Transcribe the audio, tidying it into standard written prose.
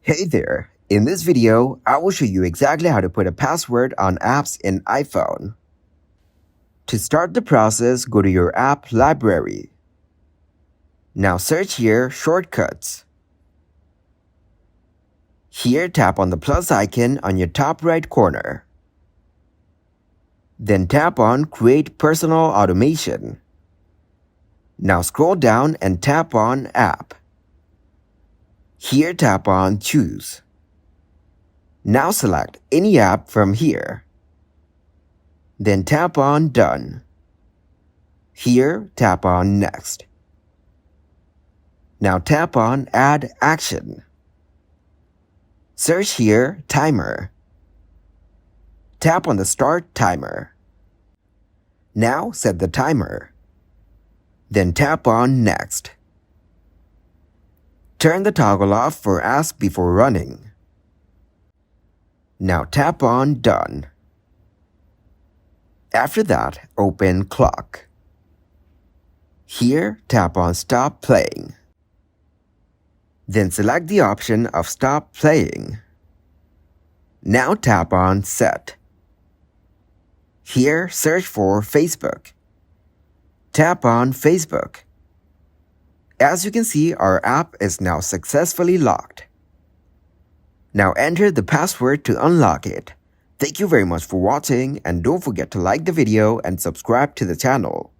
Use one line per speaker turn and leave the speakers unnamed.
Hey there! In this video, I will show you exactly how to put a password on apps in iPhone. To start the process, go to your app library. Now search here Shortcuts. Here tap on the plus icon on your top right corner. Then tap on Create Personal Automation. Now scroll down and tap on App. Here tap on Choose. Now select any app from here. Then tap on Done. Here, tap on Next. Now tap on Add Action. Search here Timer. Tap on the Start Timer. Now set the timer. Then tap on Next. Turn the toggle off for apps before running. Now tap on Done. After that, open Clock. Here, tap on Stop Playing. Then select the option of Stop Playing. Now tap on Set. Here, search for Facebook. Tap on Facebook. As you can see, our app is now successfully locked. Now enter the password to unlock it. Thank you very much for watching, and don't forget to like the video and subscribe to the channel.